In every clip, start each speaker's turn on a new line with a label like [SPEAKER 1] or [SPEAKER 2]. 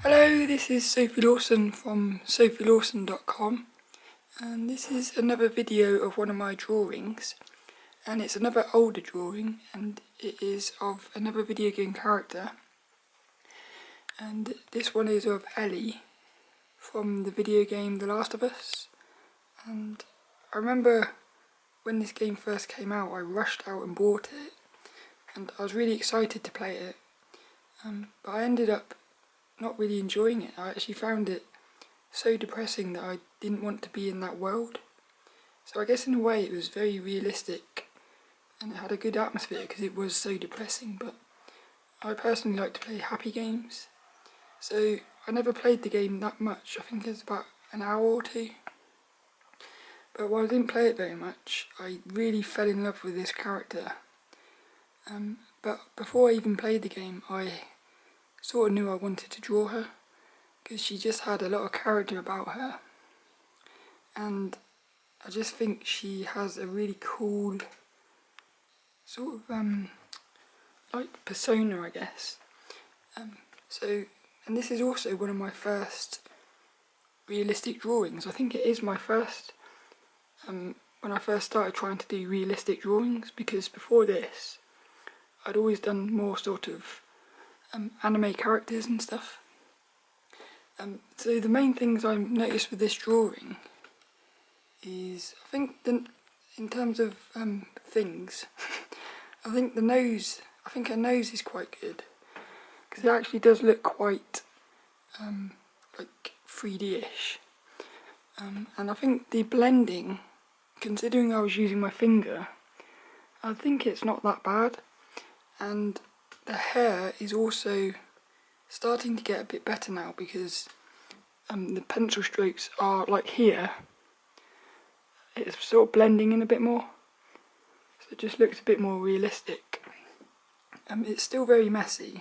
[SPEAKER 1] Hello, this is Sophie Lawson from sophielawson.com, and this is another video of one of my drawings, and it's another older drawing, and it is of another video game character, and this one is of Ellie from the video game The Last of Us. And I remember when this game first came out, I rushed out and bought it, and I was really excited to play it, but I ended up not really enjoying it. I actually found it so depressing that I didn't want to be in that world. So I guess in a way it was very realistic and it had a good atmosphere because it was so depressing, but I personally like to play happy games. So I never played the game that much. I think it's about an hour or two. But while I didn't play it very much, I really fell in love with this character. But before I even played the game, I sort of knew I wanted to draw her because she just had a lot of character about her, and I just think she has a really cool sort of like persona, I guess. And this is also one of my first realistic drawings. I think it is my first when I first started trying to do realistic drawings, because before this I'd always done more sort of anime characters and stuff. So the main things I've noticed with this drawing is, I think in terms of things, I think her nose is quite good, because it actually does look quite like 3D-ish. And I think the blending, considering I was using my finger, I think it's not that bad. And the hair is also starting to get a bit better now, because the pencil strokes are like here. It's sort of blending in a bit more, so it just looks a bit more realistic. It's still very messy,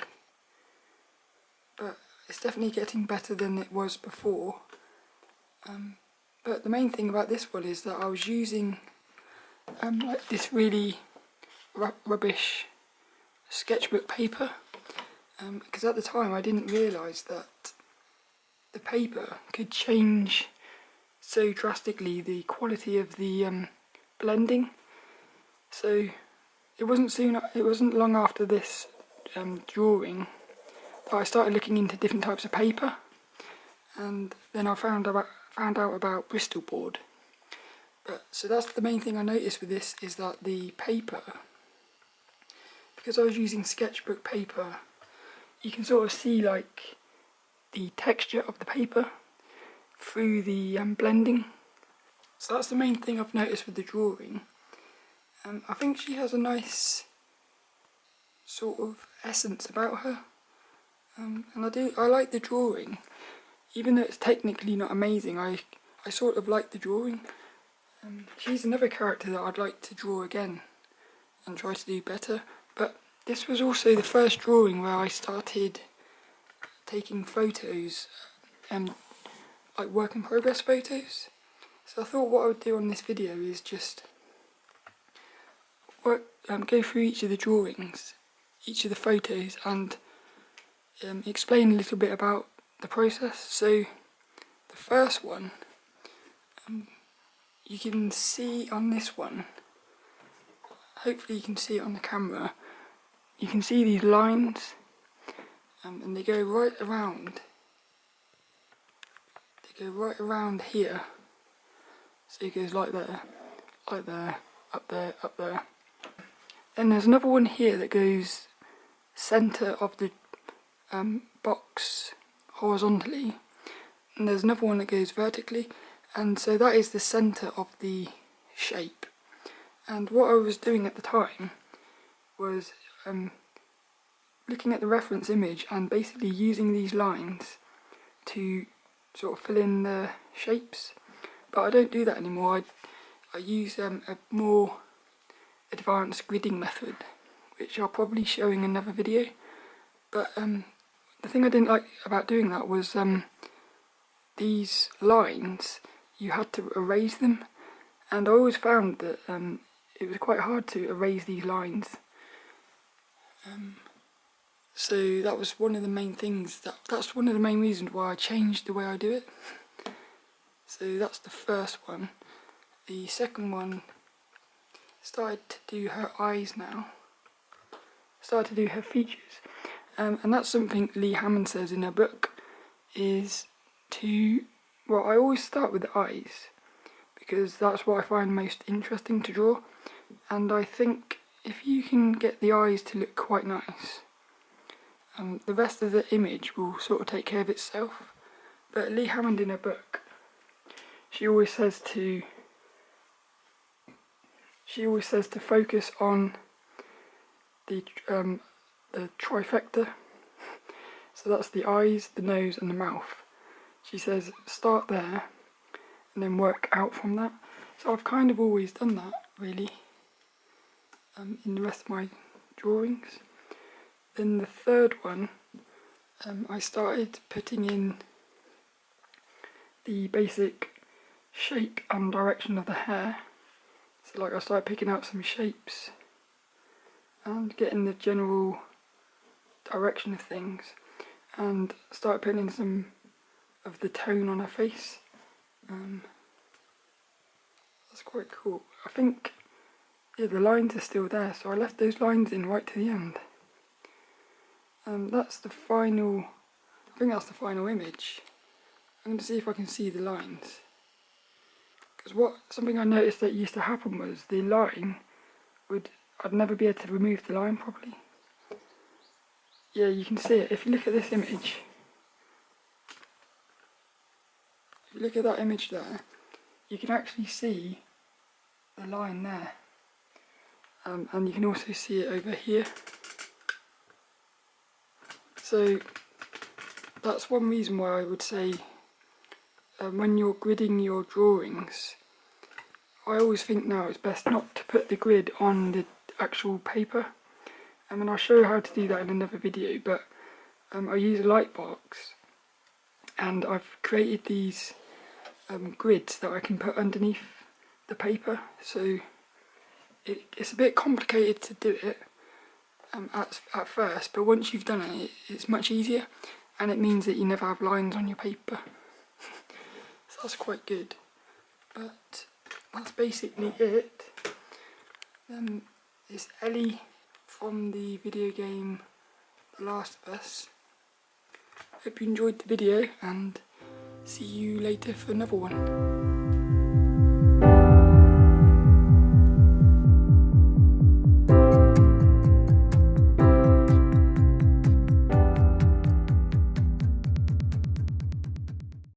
[SPEAKER 1] but it's definitely getting better than it was before. But the main thing about this one is that I was using like this really rubbish sketchbook paper, because at the time I didn't realise that the paper could change so drastically the quality of the blending. So it wasn't long after this drawing that I started looking into different types of paper, and then I found out about Bristol board. So that's the main thing I noticed with this, is that the paper, because I was using sketchbook paper, you can sort of see like the texture of the paper through the blending. So that's the main thing I've noticed with the drawing. I think she has a nice sort of essence about her, and I like the drawing, even though it's technically not amazing. I sort of like the drawing. She's another character that I'd like to draw again and try to do better. But this was also the first drawing where I started taking photos, like work in progress photos. So I thought what I would do on this video is just go through each of the drawings, each of the photos, and explain a little bit about the process. So the first one, you can see on this one, hopefully you can see it on the camera, you can see these lines, and they go right around. They go right around here. So it goes like there, up there, up there. Then there's another one here that goes centre of the box horizontally, and there's another one that goes vertically, and so that is the centre of the shape. And what I was doing at the time was looking at the reference image and basically using these lines to sort of fill in the shapes. But I don't do that anymore. I use a more advanced gridding method, which I'll probably show in another video. But the thing I didn't like about doing that was these lines, you had to erase them, and I always found that it was quite hard to erase these lines. So that was one of the main things, that's one of the main reasons why I changed the way I do it. So that's the first one. The second one, started to do her eyes now. Started to do her features. And that's something Lee Hammonds says in her book, is to, well, I always start with the eyes, because that's what I find most interesting to draw. And I think if you can get the eyes to look quite nice, the rest of the image will sort of take care of itself. But Lee Hammond in her book, she always says to focus on the trifecta. So that's the eyes, the nose and the mouth. She says start there and then work out from that. So I've kind of always done that, really, in the rest of my drawings. Then the third one, I started putting in the basic shape and direction of the hair. So like I started picking out some shapes and getting the general direction of things, and started putting in some of the tone on her face. That's quite cool. I think, yeah, the lines are still there, so I left those lines in right to the end. That's the final, I think that's the final image. I'm going to see if I can see the lines. Because something I noticed that used to happen was the line I'd never be able to remove the line properly. Yeah, you can see it. If you look at this image, if you look at that image there, you can actually see the line there. And you can also see it over here. So that's one reason why I would say when you're gridding your drawings, I always think now it's best not to put the grid on the actual paper. And I'll show you how to do that in another video, but I use a light box and I've created these grids that I can put underneath the paper. So it's a bit complicated to do it at first, but once you've done it, it's much easier, and it means that you never have lines on your paper. So that's quite good. But that's basically it. It's Ellie from the video game The Last of Us. Hope you enjoyed the video, and see you later for another one.